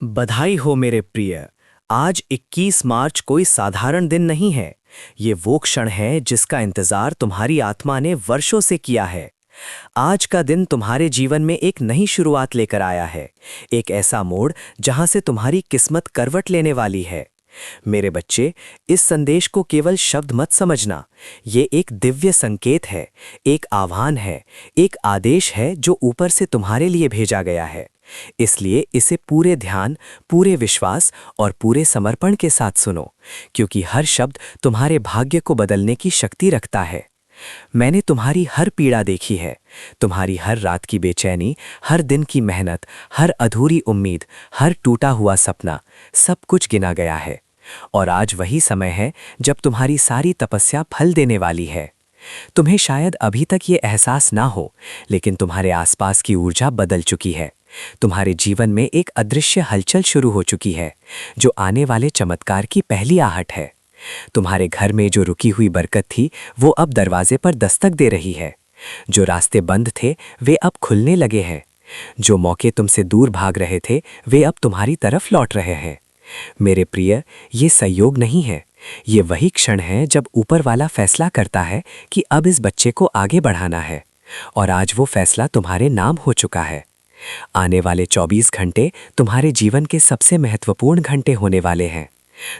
बधाई हो मेरे प्रिय। आज 21 मार्च कोई साधारण दिन नहीं है। ये वो क्षण है जिसका इंतजार तुम्हारी आत्मा ने वर्षों से किया है। आज का दिन तुम्हारे जीवन में एक नई शुरुआत लेकर आया है। एक ऐसा मोड़ जहां से तुम्हारी किस्मत करवट लेने वाली है। मेरे बच्चे, इस संदेश को केवल शब्द मत समझना। ये एक दिव्य संकेत है, एक आह्वान है, एक आदेश है जो ऊपर से तुम्हारे लिए भेजा गया है। इसलिए इसे पूरे ध्यान, पूरे विश्वास और पूरे समर्पण के साथ सुनो, क्योंकि हर शब्द तुम्हारे भाग्य को बदलने की शक्ति रखता है। मैंने तुम्हारी हर पीड़ा देखी है, तुम्हारी हर रात की बेचैनी, हर दिन की मेहनत, हर अधूरी उम्मीद, हर टूटा हुआ सपना, सब कुछ गिना गया है। और आज वही समय है जब तुम्हारी सारी तपस्या फल देने वाली है। तुम्हें शायद अभी तक ये एहसास ना हो, लेकिन तुम्हारे आसपास की ऊर्जा बदल चुकी है। तुम्हारे जीवन में एक अदृश्य हलचल शुरू हो चुकी है, जो आने वाले चमत्कार की पहली आहट है। तुम्हारे घर में जो रुकी हुई बरकत थी, वो अब दरवाजे पर दस्तक दे रही है। जो रास्ते बंद थे, वे अब खुलने लगे हैं। जो मौके तुमसे दूर भाग रहे थे, वे अब तुम्हारी तरफ लौट रहे हैं। मेरे प्रिय, ये संयोग नहीं है। ये वही क्षण है जब ऊपर वाला फैसला करता है कि अब इस बच्चे को आगे बढ़ाना है। और आज वो फैसला तुम्हारे नाम हो चुका है। आने वाले 24 घंटे तुम्हारे जीवन के सबसे महत्वपूर्ण घंटे होने वाले हैं।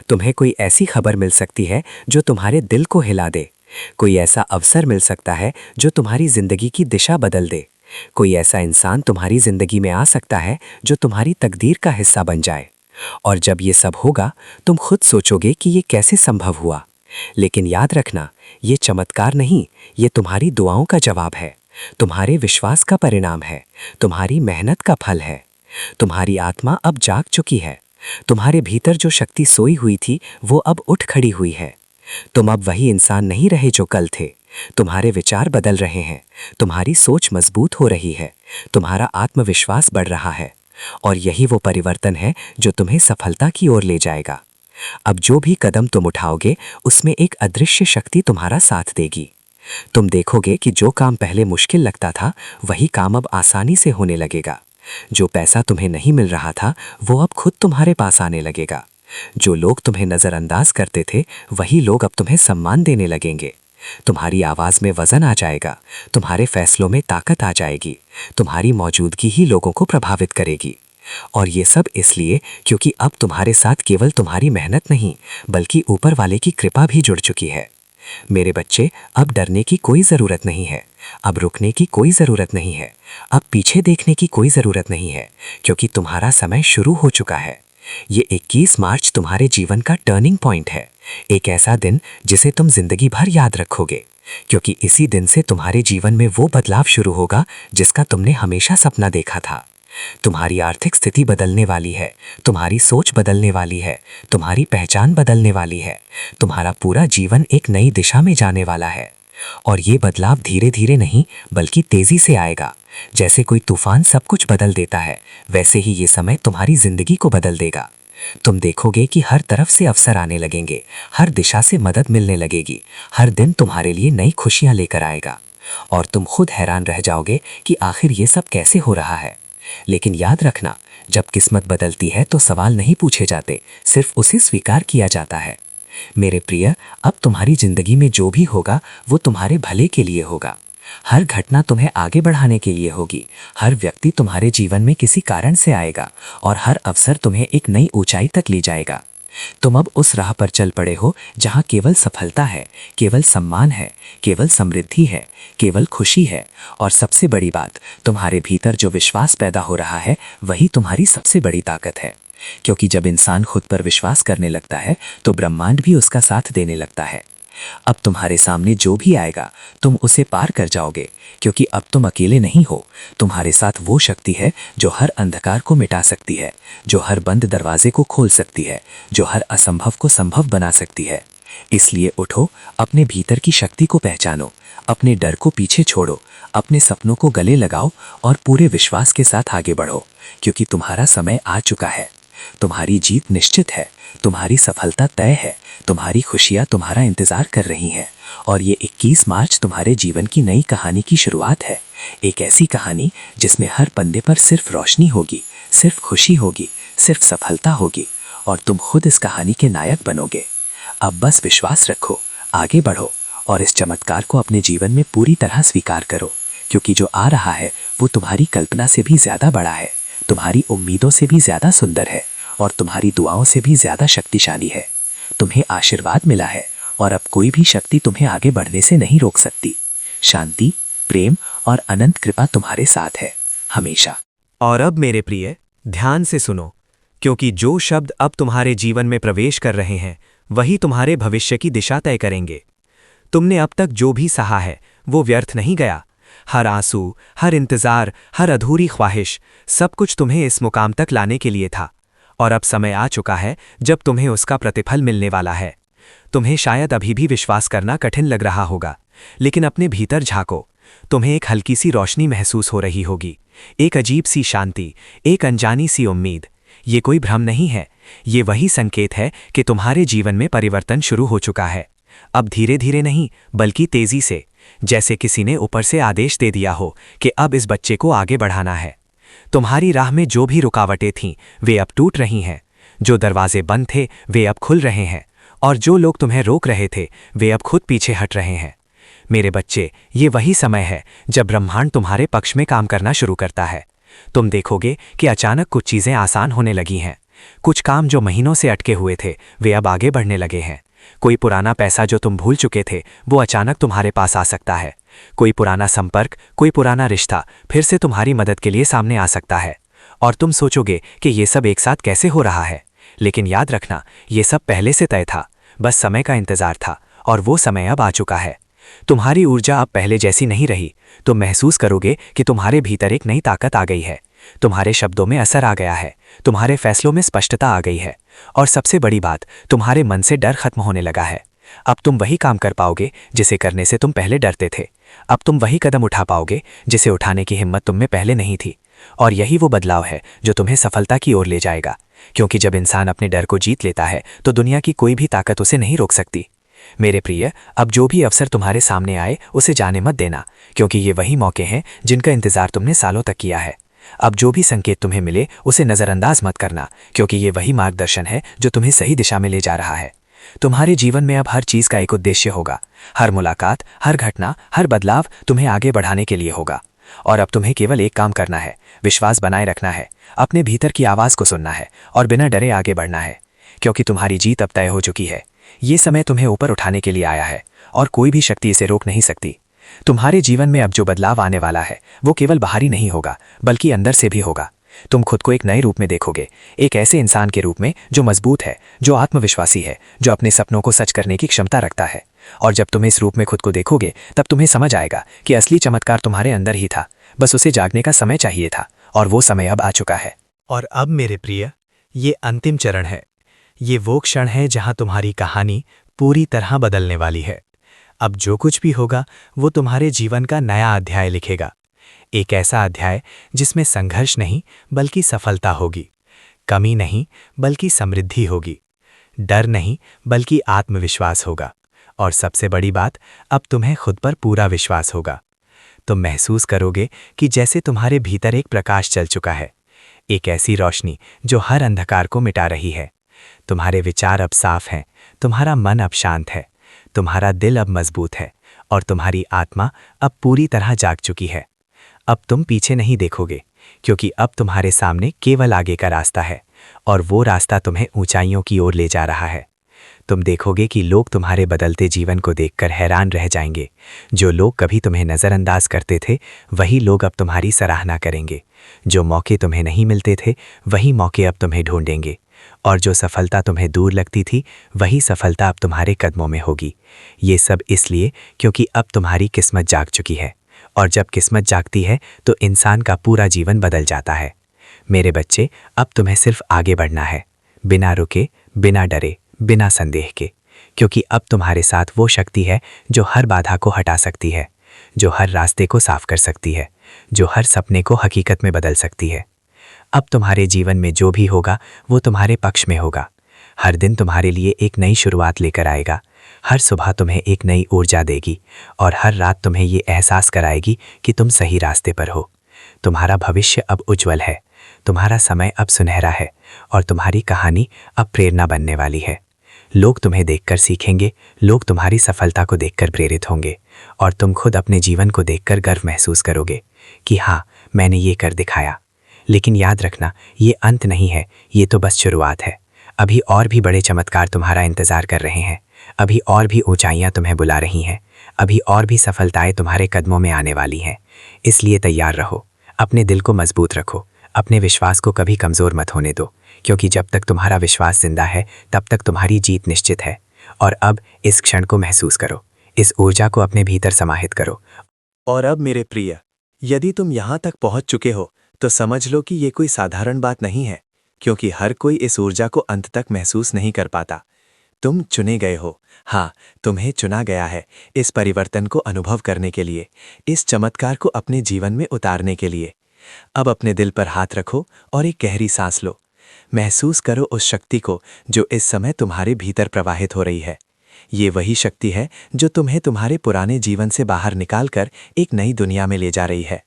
तुम्हें कोई ऐसी खबर मिल सकती है जो तुम्हारे दिल को हिला दे। कोई ऐसा अवसर मिल सकता है जो तुम्हारी जिंदगी की दिशा बदल दे। कोई ऐसा इंसान तुम्हारी जिंदगी में आ सकता है जो तुम्हारी तकदीर का हिस्सा बन जाए। और जब ये सब होगा, तुम खुद सोचोगे कि ये कैसे संभव हुआ। लेकिन याद रखना, ये चमत्कार नहीं, ये तुम्हारी दुआओं का जवाब है, तुम्हारे विश्वास का परिणाम है, तुम्हारी मेहनत का फल है। तुम्हारी आत्मा अब जाग चुकी है। तुम्हारे भीतर जो शक्ति सोई हुई थी, वो अब उठ खड़ी हुई है। तुम अब वही इंसान नहीं रहे जो कल थे। तुम्हारे विचार बदल रहे हैं, तुम्हारी सोच मजबूत हो रही है, तुम्हारा आत्मविश्वास बढ़ रहा है। और यही वो परिवर्तन है जो तुम्हें सफलता की ओर ले जाएगा। अब जो भी कदम तुम उठाओगे, उसमें एक अदृश्य शक्ति तुम्हारा साथ देगी। तुम देखोगे कि जो काम पहले मुश्किल लगता था, वही काम अब आसानी से होने लगेगा। जो पैसा तुम्हें नहीं मिल रहा था, वो अब खुद तुम्हारे पास आने लगेगा। जो लोग तुम्हें नजरअंदाज करते थे, वही लोग अब तुम्हें सम्मान देने लगेंगे। तुम्हारी आवाज में वजन आ जाएगा, तुम्हारे फैसलों में ताकत आ जाएगी, तुम्हारी मौजूदगी ही लोगों को प्रभावित करेगी। और ये सब इसलिए क्योंकि अब तुम्हारे साथ केवल तुम्हारी मेहनत नहीं, बल्कि ऊपर वाले की कृपा भी जुड़ चुकी है। मेरे बच्चे, अब डरने की कोई ज़रूरत नहीं है, अब रुकने की कोई ज़रूरत नहीं है, अब पीछे देखने की कोई ज़रूरत नहीं है, क्योंकि तुम्हारा समय शुरू हो चुका है। ये 21 मार्च तुम्हारे जीवन का टर्निंग पॉइंट है, एक ऐसा दिन जिसे तुम जिंदगी भर याद रखोगे, क्योंकि इसी दिन से तुम्हारे जीवन में वो बदलाव शुरू होगा जिसका तुमने हमेशा सपना देखा था। तुम्हारी आर्थिक स्थिति बदलने वाली है, तुम्हारी सोच बदलने वाली है, तुम्हारी पहचान बदलने वाली है, तुम्हारा पूरा जीवन एक नई दिशा में जाने वाला है। और ये बदलाव धीरे धीरे नहीं, बल्कि तेजी से आएगा। जैसे कोई तूफान सब कुछ बदल देता है, वैसे ही ये समय तुम्हारी जिंदगी को बदल देगा। तुम देखोगे कि हर तरफ से अवसर आने लगेंगे, हर दिशा से मदद मिलने लगेगी, हर दिन तुम्हारे लिए नई खुशियां लेकर आएगा। और तुम खुद हैरान रह जाओगे कि आखिर ये सब कैसे हो रहा है। लेकिन याद रखना, जब किस्मत बदलती है तो सवाल नहीं पूछे जाते, सिर्फ उसे स्वीकार किया जाता है। मेरे प्रिय, अब तुम्हारी जिंदगी में जो भी होगा, वो तुम्हारे भले के लिए होगा। हर घटना तुम्हें आगे बढ़ाने के लिए होगी, हर व्यक्ति तुम्हारे जीवन में किसी कारण से आएगा, और हर अवसर तुम्हें एक नई ऊंचाई तक ले जाएगा। तुम अब उस राह पर चल पड़े हो जहां केवल सफलता है, केवल सम्मान है, केवल समृद्धि है, केवल खुशी है। और सबसे बड़ी बात, तुम्हारे भीतर जो विश्वास पैदा हो रहा है, वही तुम्हारी सबसे बड़ी ताकत है। क्योंकि जब इंसान खुद पर विश्वास करने लगता है, तो ब्रह्मांड भी उसका साथ देने लगता है। अब तुम्हारे सामने जो भी आएगा, तुम उसे पार कर जाओगे, क्योंकि अब तुम अकेले नहीं हो। तुम्हारे साथ वो शक्ति है जो हर अंधकार को मिटा सकती है, जो हर बंद दरवाजे को खोल सकती है, जो हर असंभव को संभव बना सकती है। इसलिए उठो, अपने भीतर की शक्ति को पहचानो, अपने डर को पीछे छोड़ो, अपने सपनों को गले लगाओ और पूरे विश्वास के साथ आगे बढ़ो, क्योंकि तुम्हारा समय आ चुका है। तुम्हारी जीत निश्चित है, तुम्हारी सफलता तय है, तुम्हारी खुशियां तुम्हारा इंतजार कर रही हैं। और ये 21 मार्च तुम्हारे जीवन की नई कहानी की शुरुआत है। एक ऐसी कहानी जिसमें हर पन्ने पर सिर्फ रोशनी होगी, सिर्फ खुशी होगी, सिर्फ सफलता होगी और तुम खुद इस कहानी के नायक बनोगे। अब बस विश्वास रखो, आगे बढ़ो और इस चमत्कार को अपने जीवन में पूरी तरह स्वीकार करो, क्योंकि जो आ रहा है वो तुम्हारी कल्पना से भी ज्यादा बड़ा है, तुम्हारी उम्मीदों से भी ज्यादा सुंदर है और तुम्हारी दुआओं से भी ज्यादा शक्तिशाली है। तुम्हें आशीर्वाद मिला है और अब कोई भी शक्ति तुम्हें आगे बढ़ने से नहीं रोक सकती। शांति, प्रेम और अनंत कृपा तुम्हारे साथ है हमेशा। और अब मेरे प्रिय, ध्यान से सुनो, क्योंकि जो शब्द अब तुम्हारे जीवन में प्रवेश कर रहे हैं वही तुम्हारे भविष्य की दिशा तय करेंगे। तुमने अब तक जो भी सहा है वो व्यर्थ नहीं गया। हर आंसू, हर इंतजार, हर अधूरी ख्वाहिश, सब कुछ तुम्हें इस मुकाम तक लाने के लिए था। और अब समय आ चुका है जब तुम्हें उसका प्रतिफल मिलने वाला है। तुम्हें शायद अभी भी विश्वास करना कठिन लग रहा होगा, लेकिन अपने भीतर झांको, तुम्हें एक हल्की सी रोशनी महसूस हो रही होगी, एक अजीब सी शांति, एक अनजानी सी उम्मीद। ये कोई भ्रम नहीं है, ये वही संकेत है कि तुम्हारे जीवन में परिवर्तन शुरू हो चुका है। अब धीरे धीरे नहीं, बल्कि तेजी से, जैसे किसी ने ऊपर से आदेश दे दिया हो कि अब इस बच्चे को आगे बढ़ाना है। तुम्हारी राह में जो भी रुकावटें थीं वे अब टूट रही हैं, जो दरवाजे बंद थे वे अब खुल रहे हैं और जो लोग तुम्हें रोक रहे थे वे अब खुद पीछे हट रहे हैं। मेरे बच्चे, ये वही समय है जब ब्रह्मांड तुम्हारे पक्ष में काम करना शुरू करता है। तुम देखोगे कि अचानक कुछ चीजें आसान होने लगी हैं। कुछ काम जो महीनों से अटके हुए थे वे अब आगे बढ़ने लगे हैं। कोई पुराना पैसा जो तुम भूल चुके थे वो अचानक तुम्हारे पास आ सकता है। कोई पुराना संपर्क, कोई पुराना रिश्ता फिर से तुम्हारी मदद के लिए सामने आ सकता है। और तुम सोचोगे कि ये सब एक साथ कैसे हो रहा है, लेकिन याद रखना, ये सब पहले से तय था, बस समय का इंतजार था और वो समय अब आ चुका है। तुम्हारी ऊर्जा अब पहले जैसी नहीं रही। तुम महसूस करोगे कि तुम्हारे भीतर एक नई ताकत आ गई है, तुम्हारे शब्दों में असर आ गया है, तुम्हारे फैसलों में स्पष्टता आ गई है और सबसे बड़ी बात, तुम्हारे मन से डर खत्म होने लगा है। अब तुम वही काम कर पाओगे जिसे करने से तुम पहले डरते थे। अब तुम वही कदम उठा पाओगे जिसे उठाने की हिम्मत तुम में पहले नहीं थी। और यही वो बदलाव है जो तुम्हें सफलता की ओर ले जाएगा, क्योंकि जब इंसान अपने डर को जीत लेता है तो दुनिया की कोई भी ताकत उसे नहीं रोक सकती। मेरे प्रिय, अब जो भी अवसर तुम्हारे सामने आए उसे जाने मत देना, क्योंकि ये वही मौके हैं जिनका इंतजार तुमने सालों तक किया है। अब जो भी संकेत तुम्हें मिले उसे नज़रअंदाज मत करना, क्योंकि ये वही मार्गदर्शन है जो तुम्हें सही दिशा में ले जा रहा है। तुम्हारे जीवन में अब हर चीज़ का एक उद्देश्य होगा। हर मुलाकात, हर घटना, हर बदलाव तुम्हें आगे बढ़ाने के लिए होगा। और अब तुम्हें केवल एक काम करना है, विश्वास बनाए रखना है, अपने भीतर की आवाज़ को सुनना है और बिना डरे आगे बढ़ना है, क्योंकि तुम्हारी जीत अब तय हो चुकी है। ये समय तुम्हें ऊपर उठाने के लिए आया है और कोई भी शक्ति इसे रोक नहीं सकती। तुम्हारे जीवन में अब जो बदलाव आने वाला है वो केवल बाहरी नहीं होगा, बल्कि अंदर से भी होगा। तुम खुद को एक नए रूप में देखोगे, एक ऐसे इंसान के रूप में जो मजबूत है, जो आत्मविश्वासी है, जो अपने सपनों को सच करने की क्षमता रखता है। और जब तुम इस रूप में खुद को देखोगे तब तुम्हें समझ आएगा कि असली चमत्कार तुम्हारे अंदर ही था, बस उसे जागने का समय चाहिए था और वो समय अब आ चुका है। और अब मेरे प्रिय, ये अंतिम चरण है। ये वो क्षण है जहां तुम्हारी कहानी पूरी तरह बदलने वाली है। अब जो कुछ भी होगा वो तुम्हारे जीवन का नया अध्याय लिखेगा। एक ऐसा अध्याय जिसमें संघर्ष नहीं बल्कि सफलता होगी, कमी नहीं बल्कि समृद्धि होगी, डर नहीं बल्कि आत्मविश्वास होगा और सबसे बड़ी बात, अब तुम्हें खुद पर पूरा विश्वास होगा। तुम महसूस करोगे कि जैसे तुम्हारे भीतर एक प्रकाश चल चुका है, एक ऐसी रोशनी जो हर अंधकार को मिटा रही है। तुम्हारे विचार अब साफ हैं, तुम्हारा मन अब शांत है, तुम्हारा दिल अब मजबूत है और तुम्हारी आत्मा अब पूरी तरह जाग चुकी है। अब तुम पीछे नहीं देखोगे, क्योंकि अब तुम्हारे सामने केवल आगे का रास्ता है और वो रास्ता तुम्हें ऊंचाइयों की ओर ले जा रहा है। तुम देखोगे कि लोग तुम्हारे बदलते जीवन को देखकर हैरान रह जाएंगे। जो लोग कभी तुम्हें नज़रअंदाज करते थे वही लोग अब तुम्हारी सराहना करेंगे। जो मौके तुम्हें नहीं मिलते थे वही मौके अब तुम्हें ढूंढेंगे और जो सफलता तुम्हें दूर लगती थी वही सफलता अब तुम्हारे कदमों में होगी। ये सब इसलिए क्योंकि अब तुम्हारी किस्मत जाग चुकी है और जब किस्मत जागती है तो इंसान का पूरा जीवन बदल जाता है। मेरे बच्चे, अब तुम्हें सिर्फ आगे बढ़ना है, बिना रुके, बिना डरे, बिना संदेह के, क्योंकि अब तुम्हारे साथ वो शक्ति है जो हर बाधा को हटा सकती है, जो हर रास्ते को साफ कर सकती है, जो हर सपने को हकीकत में बदल सकती है। अब तुम्हारे जीवन में जो भी होगा वो तुम्हारे पक्ष में होगा। हर दिन तुम्हारे लिए एक नई शुरुआत लेकर आएगा। हर सुबह तुम्हें एक नई ऊर्जा देगी और हर रात तुम्हें ये एहसास कराएगी कि तुम सही रास्ते पर हो। तुम्हारा भविष्य अब उज्जवल है, तुम्हारा समय अब सुनहरा है और तुम्हारी कहानी अब प्रेरणा बनने वाली है। लोग तुम्हें देखकर सीखेंगे, लोग तुम्हारी सफलता को देखकर प्रेरित होंगे और तुम खुद अपने जीवन को देखकर गर्व महसूस करोगे कि हाँ, मैंने ये कर दिखाया। लेकिन याद रखना, ये अंत नहीं है, ये तो बस शुरुआत है। अभी और भी बड़े चमत्कार तुम्हारा इंतजार कर रहे हैं। अभी और भी ऊंचाइयां तुम्हें बुला रही हैं। अभी और भी सफलताएं तुम्हारे कदमों में आने वाली हैं। इसलिए तैयार रहो, अपने दिल को मजबूत रखो, अपने विश्वास को कभी कमज़ोर मत होने दो, क्योंकि जब तक तुम्हारा विश्वास जिंदा है तब तक तुम्हारी जीत निश्चित है। और अब इस क्षण को महसूस करो, इस ऊर्जा को अपने भीतर समाहित करो। और अब मेरे प्रिय, यदि तुम यहाँ तक पहुँच चुके हो तो समझ लो कि ये कोई साधारण बात नहीं है, क्योंकि हर कोई इस ऊर्जा को अंत तक महसूस नहीं कर पाता। तुम चुने गए हो, हाँ, तुम्हें चुना गया है इस परिवर्तन को अनुभव करने के लिए, इस चमत्कार को अपने जीवन में उतारने के लिए। अब अपने दिल पर हाथ रखो और एक गहरी सांस लो। महसूस करो उस शक्ति को जो इस समय तुम्हारे भीतर प्रवाहित हो रही है। ये वही शक्ति है जो तुम्हें तुम्हारे पुराने जीवन से बाहर निकालकर एक नई दुनिया में ले जा रही है।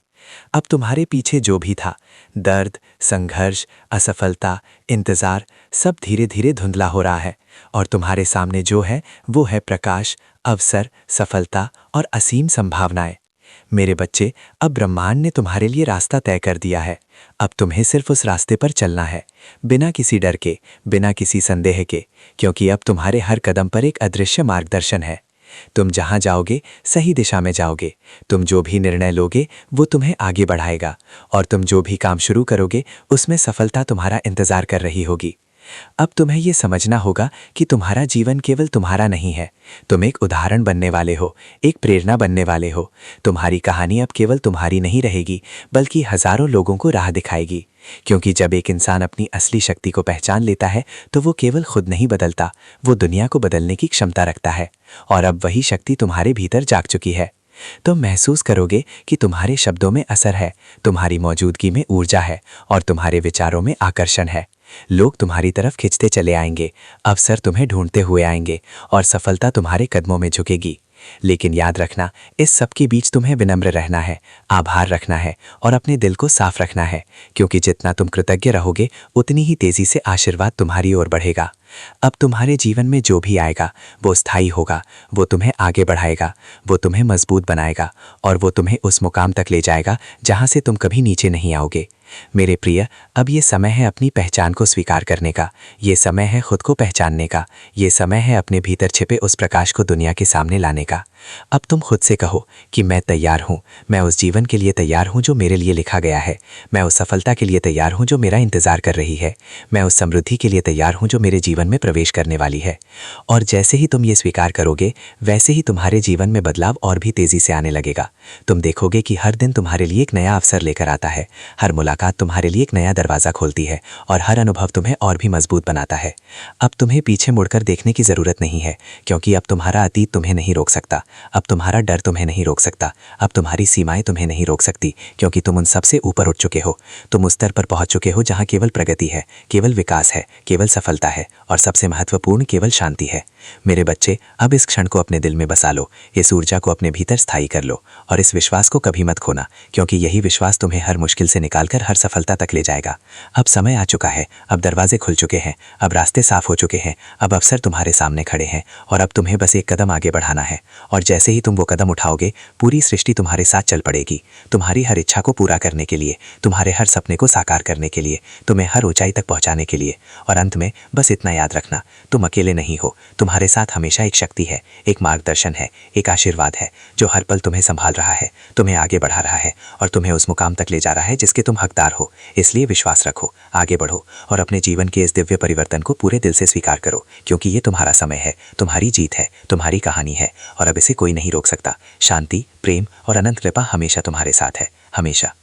अब तुम्हारे पीछे जो भी था, दर्द, संघर्ष, असफलता, इंतजार, सब धीरे धीरे धुंधला हो रहा है और तुम्हारे सामने जो है वो है प्रकाश, अवसर, सफलता और असीम संभावनाएं। मेरे बच्चे, अब ब्रह्मांड ने तुम्हारे लिए रास्ता तय कर दिया है। अब तुम्हें सिर्फ उस रास्ते पर चलना है, बिना किसी डर के, बिना किसी संदेह के, क्योंकि अब तुम्हारे हर कदम पर एक अदृश्य मार्गदर्शन है। तुम जहां जाओगे सही दिशा में जाओगे। तुम जो भी निर्णय लोगे वो तुम्हें आगे बढ़ाएगा और तुम जो भी काम शुरू करोगे उसमें सफलता तुम्हारा इंतजार कर रही होगी। अब तुम्हें ये समझना होगा कि तुम्हारा जीवन केवल तुम्हारा नहीं है। तुम एक उदाहरण बनने वाले हो, एक प्रेरणा बनने वाले हो। तुम्हारी कहानी अब केवल तुम्हारी नहीं रहेगी, बल्कि हजारों लोगों को राह दिखाएगी। क्योंकि जब एक इंसान अपनी असली शक्ति को पहचान लेता है तो वो केवल खुद नहीं बदलता, वो दुनिया को बदलने की क्षमता रखता है। और अब वही शक्ति तुम्हारे भीतर जाग चुकी है। तुम महसूस करोगे कि तुम्हारे शब्दों में असर है, तुम्हारी मौजूदगी में ऊर्जा है और तुम्हारे विचारों में आकर्षण है। लोग तुम्हारी तरफ खिंचते चले आएंगे, अवसर तुम्हें ढूंढते हुए आएंगे और सफलता तुम्हारे कदमों में झुकेगी। लेकिन याद रखना, इस सब के बीच तुम्हें विनम्र रहना है, आभार रखना है और अपने दिल को साफ रखना है, क्योंकि जितना तुम कृतज्ञ रहोगे उतनी ही तेजी से आशीर्वाद तुम्हारी ओर बढ़ेगा। अब तुम्हारे जीवन में जो भी आएगा वो स्थायी होगा, वो तुम्हें आगे बढ़ाएगा, वो तुम्हें मजबूत बनाएगा और वो तुम्हें उस मुकाम तक ले जाएगा जहां से तुम कभी नीचे नहीं आओगे। मेरे प्रिय, अब ये समय है अपनी पहचान को स्वीकार करने का, ये समय है खुद को पहचानने का, ये समय है अपने भीतर छिपे उस प्रकाश को दुनिया के सामने लाने का। अब तुम खुद से कहो कि मैं तैयार हूँ, मैं उस जीवन के लिए तैयार हूँ जो मेरे लिए लिखा गया है, मैं उस सफलता के लिए तैयार हूँ जो मेरा इंतजार कर रही है, मैं उस समृद्धि के लिए तैयार हूँ जो मेरे जीवन में प्रवेश करने वाली है। और जैसे ही तुम ये स्वीकार करोगे वैसे ही तुम्हारे जीवन में बदलाव और भी तेजी से आने लगेगा। तुम देखोगे कि हर दिन तुम्हारे लिए एक नया अवसर लेकर आता है, हर मुलाकात तुम्हारे लिए एक नया दरवाजा खोलती है और हर अनुभव तुम्हें और भी मजबूत बनाता है। अब तुम्हें पीछे मुड़कर देखने की जरूरत नहीं है, क्योंकि अब तुम्हारा अतीत तुम्हें नहीं रोक सकता, अब तुम्हारा डर तुम्हें नहीं रोक सकता, अब तुम्हारी सीमाएं तुम्हें नहीं रोक सकती, क्योंकि तुम उन सबसे ऊपर उठ चुके हो। तुम उस स्तर पर पहुंच चुके हो जहां केवल प्रगति है, केवल विकास है, केवल सफलता है और सबसे महत्वपूर्ण केवल शांति है। मेरे बच्चे, अब इस क्षण को अपने दिल में बसा लो, इस ऊर्जा को अपने भीतर स्थायी कर लो और इस विश्वास को कभी मत खोना, क्योंकि यही विश्वास तुम्हें हर मुश्किल से निकालकर हर सफलता तक ले जाएगा। अब समय आ चुका है, अब दरवाजे खुल चुके हैं, अब रास्ते साफ हो चुके हैं, अब अवसर तुम्हारे सामने खड़े हैं और अब तुम्हें बस एक कदम आगे बढ़ाना है। और जैसे ही तुम वो कदम उठाओगे, पूरी सृष्टि तुम्हारे साथ चल पड़ेगी, तुम्हारी हर इच्छा को पूरा करने के लिए, तुम्हारे हर सपने को साकार करने के लिए, तुम्हें हर ऊंचाई तक पहुंचाने के लिए। और अंत में बस इतना याद रखना, तुम अकेले नहीं हो, तुम्हारे साथ हमेशा एक शक्ति है, एक मार्गदर्शन है, एक आशीर्वाद है जो हर पल तुम्हें संभाल रहा है, तुम्हें आगे बढ़ा रहा है और तुम्हें उस मुकाम तक ले जा रहा है जिसके तुम हकदार हो। इसलिए विश्वास रखो, आगे बढ़ो और अपने जीवन के इस दिव्य परिवर्तन को पूरे दिल से स्वीकार करो, क्योंकि ये तुम्हारा समय है, तुम्हारी जीत है, तुम्हारी कहानी है और अब इसे कोई नहीं रोक सकता। शांति, प्रेम और अनंत कृपा हमेशा तुम्हारे साथ है, हमेशा।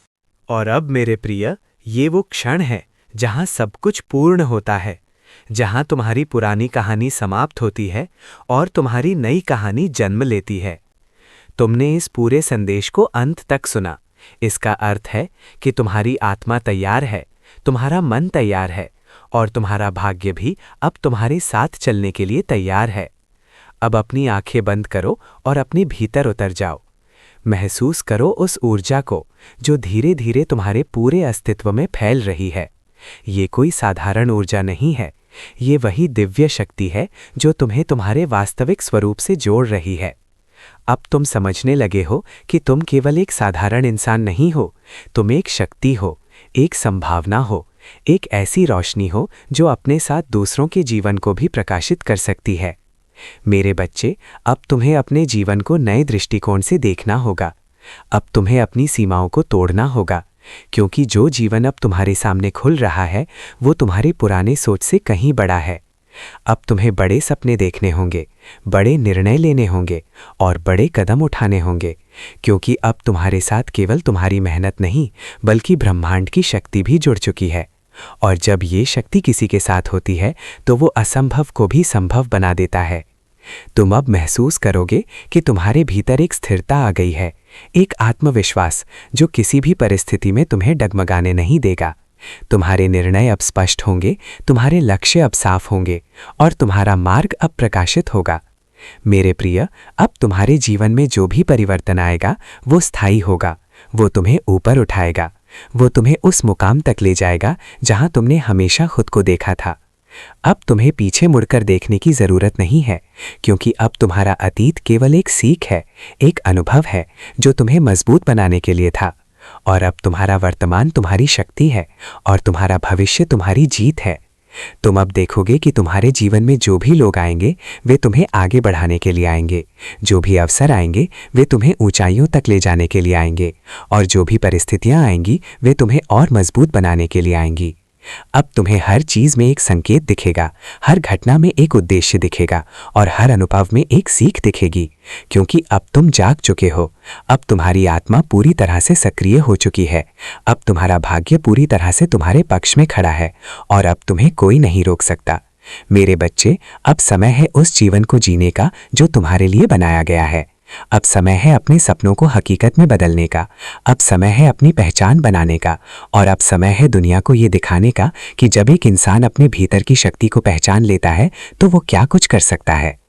और अब मेरे प्रिय, ये वो क्षण है जहां सब कुछ पूर्ण होता है, जहां तुम्हारी पुरानी कहानी समाप्त होती है और तुम्हारी नई कहानी जन्म लेती है। तुमने इस पूरे संदेश को अंत तक सुना। इसका अर्थ है कि तुम्हारी आत्मा तैयार है, तुम्हारा मन तैयार है और तुम्हारा भाग्य भी अब तुम्हारे साथ चलने के लिए तैयार है। अब अपनी आंखें बंद करो और अपने भीतर उतर जाओ। महसूस करो उस ऊर्जा को जो धीरे धीरे तुम्हारे पूरे अस्तित्व में फैल रही है। ये कोई साधारण ऊर्जा नहीं है, ये वही दिव्य शक्ति है जो तुम्हें तुम्हारे वास्तविक स्वरूप से जोड़ रही है। अब तुम समझने लगे हो कि तुम केवल एक साधारण इंसान नहीं हो, तुम एक शक्ति हो, एक संभावना हो, एक ऐसी रोशनी हो जो अपने साथ दूसरों के जीवन को भी प्रकाशित कर सकती है। मेरे बच्चे, अब तुम्हें अपने जीवन को नए दृष्टिकोण से देखना होगा। अब तुम्हें अपनी सीमाओं को तोड़ना होगा, क्योंकि जो जीवन अब तुम्हारे सामने खुल रहा है वो तुम्हारी पुरानी सोच से कहीं बड़ा है। अब तुम्हें बड़े सपने देखने होंगे, बड़े निर्णय लेने होंगे और बड़े कदम उठाने होंगे, क्योंकि अब तुम्हारे साथ केवल तुम्हारी मेहनत नहीं बल्कि ब्रह्मांड की शक्ति भी जुड़ चुकी है। और जब ये शक्ति किसी के साथ होती है तो वो असंभव को भी संभव बना देता है। तुम अब महसूस करोगे कि तुम्हारे भीतर एक स्थिरता आ गई है, एक आत्मविश्वास जो किसी भी परिस्थिति में तुम्हें डगमगाने नहीं देगा। तुम्हारे निर्णय अब स्पष्ट होंगे, तुम्हारे लक्ष्य अब साफ होंगे और तुम्हारा मार्ग अब प्रकाशित होगा। मेरे प्रिय, अब तुम्हारे जीवन में जो भी परिवर्तन आएगा वो स्थायी होगा, वो तुम्हें ऊपर उठाएगा, वो तुम्हें उस मुकाम तक ले जाएगा जहां तुमने हमेशा खुद को देखा था। अब तुम्हें पीछे मुड़कर देखने की जरूरत नहीं है, क्योंकि अब तुम्हारा अतीत केवल एक सीख है, एक अनुभव है जो तुम्हें मजबूत बनाने के लिए था। और अब तुम्हारा वर्तमान तुम्हारी शक्ति है और तुम्हारा भविष्य तुम्हारी जीत है। तुम अब देखोगे कि तुम्हारे जीवन में जो भी लोग आएंगे वे तुम्हें आगे बढ़ाने के लिए आएंगे, जो भी अवसर आएंगे वे तुम्हें ऊंचाइयों तक ले जाने के लिए आएंगे और जो भी परिस्थितियां आएंगी वे तुम्हें और मजबूत बनाने के लिए आएंगी। अब तुम्हें हर चीज में एक संकेत दिखेगा, हर घटना में एक उद्देश्य दिखेगा और हर अनुभव में एक सीख दिखेगी, क्योंकि अब तुम जाग चुके हो। अब तुम्हारी आत्मा पूरी तरह से सक्रिय हो चुकी है। अब तुम्हारा भाग्य पूरी तरह से तुम्हारे पक्ष में खड़ा है और अब तुम्हें कोई नहीं रोक सकता। मेरे बच्चे, अब समय है उस जीवन को जीने का जो तुम्हारे लिए बनाया गया है। अब समय है अपने सपनों को हकीकत में बदलने का। अब समय है अपनी पहचान बनाने का और अब समय है दुनिया को ये दिखाने का कि जब एक इंसान अपने भीतर की शक्ति को पहचान लेता है तो वो क्या कुछ कर सकता है।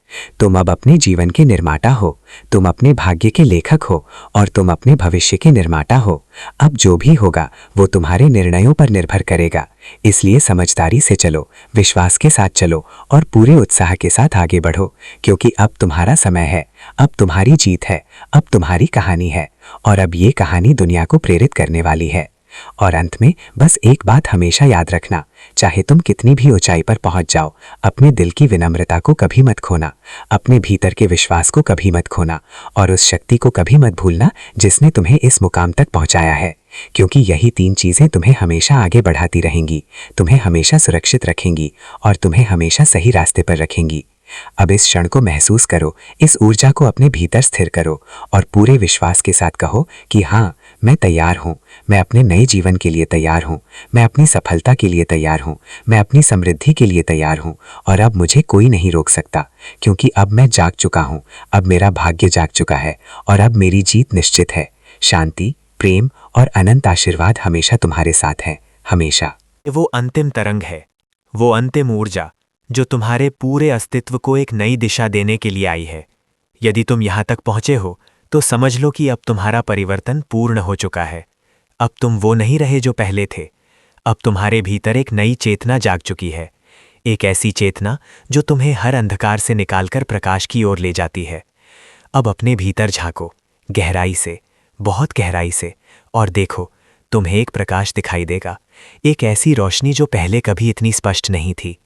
तुम अब अपने जीवन के निर्माता हो, तुम अपने भाग्य के लेखक हो और तुम अपने भविष्य के निर्माता हो। अब जो भी होगा वो तुम्हारे निर्णयों पर निर्भर करेगा, इसलिए समझदारी से चलो, विश्वास के साथ चलो और पूरे उत्साह के साथ आगे बढ़ो, क्योंकि अब तुम्हारा समय है, अब तुम्हारी जीत है, अब तुम्हारी कहानी है और अब ये कहानी दुनिया को प्रेरित करने वाली है। और अंत में बस एक बात हमेशा याद रखना, चाहे तुम कितनी भी ऊंचाई पर पहुंच जाओ, अपने दिल की विनम्रता को कभी मत खोना, अपने भीतर के विश्वास को कभी मत खोना और उस शक्ति को कभी मत भूलना जिसने तुम्हें इस मुकाम तक पहुंचाया है, क्योंकि यही तीन चीजें तुम्हें हमेशा आगे बढ़ाती रहेंगी, तुम्हें हमेशा सुरक्षित रखेंगी और तुम्हें हमेशा सही रास्ते पर रखेंगी। अब इस क्षण को महसूस करो, इस ऊर्जा को अपने भीतर स्थिर करो और पूरे विश्वास के साथ कहो कि हाँ, मैं तैयार हूँ, मैं अपने नए जीवन के लिए तैयार हूँ, मैं अपनी सफलता के लिए तैयार हूँ, मैं अपनी समृद्धि के लिए तैयार हूँ और अब मुझे कोई नहीं रोक सकता, क्योंकि अब मैं जाग चुका हूँ, अब मेरा भाग्य जाग चुका है और अब मेरी जीत निश्चित है। शांति, प्रेम और अनंत आशीर्वाद हमेशा तुम्हारे साथ है, हमेशा। वो अंतिम तरंग है, वो अंतिम ऊर्जा जो तुम्हारे पूरे अस्तित्व को एक नई दिशा देने के लिए आई है। यदि तुम यहाँ तक पहुँचे हो तो समझ लो कि अब तुम्हारा परिवर्तन पूर्ण हो चुका है। अब तुम वो नहीं रहे जो पहले थे। अब तुम्हारे भीतर एक नई चेतना जाग चुकी है, एक ऐसी चेतना जो तुम्हें हर अंधकार से निकालकर प्रकाश की ओर ले जाती है। अब अपने भीतर झांको, गहराई से, बहुत गहराई से, और देखो, तुम्हें एक प्रकाश दिखाई देगा, एक ऐसी रोशनी जो पहले कभी इतनी स्पष्ट नहीं थी।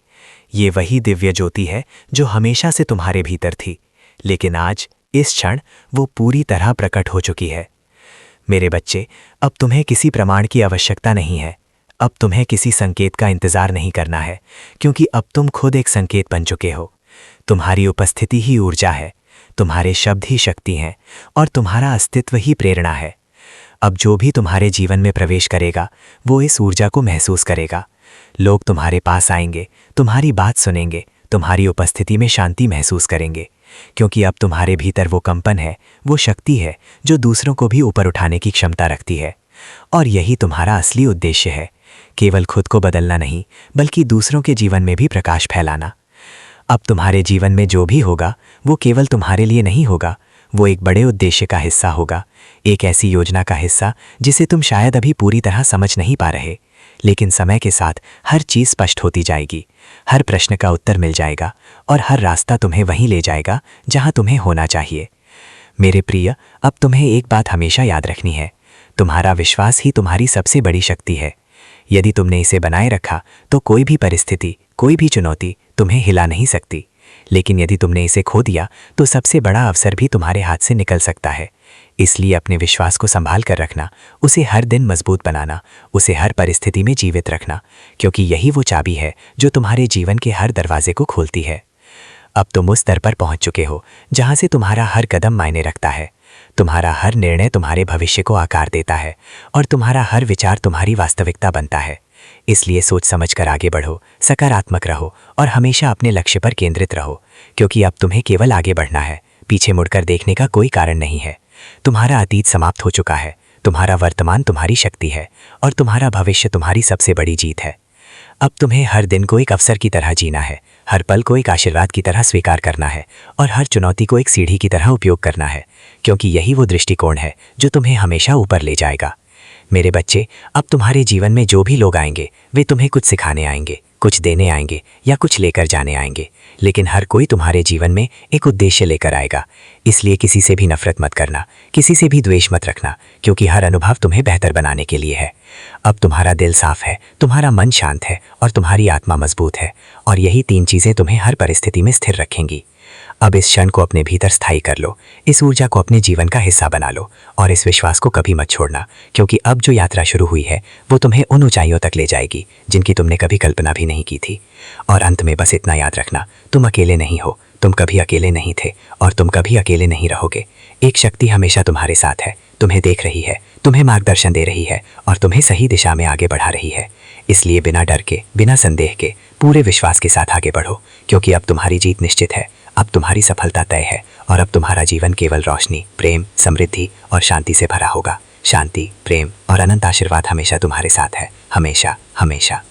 ये वही दिव्य ज्योति है जो हमेशा से तुम्हारे भीतर थी, लेकिन आज इस क्षण वो पूरी तरह प्रकट हो चुकी है। मेरे बच्चे, अब तुम्हें किसी प्रमाण की आवश्यकता नहीं है, अब तुम्हें किसी संकेत का इंतजार नहीं करना है, क्योंकि अब तुम खुद एक संकेत बन चुके हो। तुम्हारी उपस्थिति ही ऊर्जा है, तुम्हारे शब्द ही शक्ति हैं और तुम्हारा अस्तित्व ही प्रेरणा है। अब जो भी तुम्हारे जीवन में प्रवेश करेगा वो इस ऊर्जा को महसूस करेगा। लोग तुम्हारे पास आएंगे, तुम्हारी बात सुनेंगे, तुम्हारी उपस्थिति में शांति महसूस करेंगे, क्योंकि अब तुम्हारे भीतर वो कंपन है, वो शक्ति है जो दूसरों को भी ऊपर उठाने की क्षमता रखती है। और यही तुम्हारा असली उद्देश्य है, केवल खुद को बदलना नहीं बल्कि दूसरों के जीवन में भी प्रकाश फैलाना। अब तुम्हारे जीवन में जो भी होगा वो केवल तुम्हारे लिए नहीं होगा, वो एक बड़े उद्देश्य का हिस्सा होगा, एक ऐसी योजना का हिस्सा जिसे तुम शायद अभी पूरी तरह समझ नहीं पा रहे, लेकिन समय के साथ हर चीज स्पष्ट होती जाएगी, हर प्रश्न का उत्तर मिल जाएगा और हर रास्ता तुम्हें वहीं ले जाएगा जहां तुम्हें होना चाहिए। मेरे प्रिय, अब तुम्हें एक बात हमेशा याद रखनी है, तुम्हारा विश्वास ही तुम्हारी सबसे बड़ी शक्ति है। यदि तुमने इसे बनाए रखा तो कोई भी परिस्थिति, कोई भी चुनौती तुम्हें हिला नहीं सकती। लेकिन यदि तुमने इसे खो दिया तो सबसे बड़ा अवसर भी तुम्हारे हाथ से निकल सकता है। इसलिए अपने विश्वास को संभाल कर रखना, उसे हर दिन मजबूत बनाना, उसे हर परिस्थिति में जीवित रखना, क्योंकि यही वो चाबी है जो तुम्हारे जीवन के हर दरवाजे को खोलती है। अब तुम उस स्तर पर पहुंच चुके हो जहां से तुम्हारा हर कदम मायने रखता है, तुम्हारा हर निर्णय तुम्हारे भविष्य को आकार देता है और तुम्हारा हर विचार तुम्हारी वास्तविकता बनता है। इसलिए सोच समझकर आगे बढ़ो, सकारात्मक रहो और हमेशा अपने लक्ष्य पर केंद्रित रहो, क्योंकि अब तुम्हें केवल आगे बढ़ना है, पीछे मुड़कर देखने का कोई कारण नहीं है। तुम्हारा अतीत समाप्त हो चुका है, तुम्हारा वर्तमान तुम्हारी शक्ति है और तुम्हारा भविष्य तुम्हारी सबसे बड़ी जीत है। अब तुम्हें हर दिन को एक अवसर की तरह जीना है, हर पल को एक आशीर्वाद की तरह स्वीकार करना है और हर चुनौती को एक सीढ़ी की तरह उपयोग करना है, क्योंकि यही वो दृष्टिकोण है जो तुम्हें हमेशा ऊपर ले जाएगा। मेरे बच्चे, अब तुम्हारे जीवन में जो भी लोग आएंगे वे तुम्हें कुछ सिखाने आएंगे, कुछ देने आएंगे या कुछ लेकर जाने आएंगे, लेकिन हर कोई तुम्हारे जीवन में एक उद्देश्य लेकर आएगा। इसलिए किसी से भी नफरत मत करना, किसी से भी द्वेष मत रखना, क्योंकि हर अनुभव तुम्हें बेहतर बनाने के लिए है। अब तुम्हारा दिल साफ है, तुम्हारा मन शांत है और तुम्हारी आत्मा मजबूत है, और यही तीन चीजें तुम्हें हर परिस्थिति में स्थिर रखेंगी। अब इस क्षण को अपने भीतर स्थायी कर लो, इस ऊर्जा को अपने जीवन का हिस्सा बना लो और इस विश्वास को कभी मत छोड़ना, क्योंकि अब जो यात्रा शुरू हुई है वो तुम्हें उन ऊंचाइयों तक ले जाएगी जिनकी तुमने कभी कल्पना भी नहीं की थी। और अंत में बस इतना याद रखना, तुम अकेले नहीं हो, तुम कभी अकेले नहीं थे और तुम कभी अकेले नहीं रहोगे। एक शक्ति हमेशा तुम्हारे साथ है, तुम्हें देख रही है, तुम्हें मार्गदर्शन दे रही है और तुम्हें सही दिशा में आगे बढ़ा रही है। इसलिए बिना डर के, बिना संदेह के, पूरे विश्वास के साथ आगे बढ़ो, क्योंकि अब तुम्हारी जीत निश्चित है, अब तुम्हारी सफलता तय है और अब तुम्हारा जीवन केवल रोशनी, प्रेम, समृद्धि और शांति से भरा होगा। शांति, प्रेम और अनंत आशीर्वाद हमेशा तुम्हारे साथ है, हमेशा हमेशा।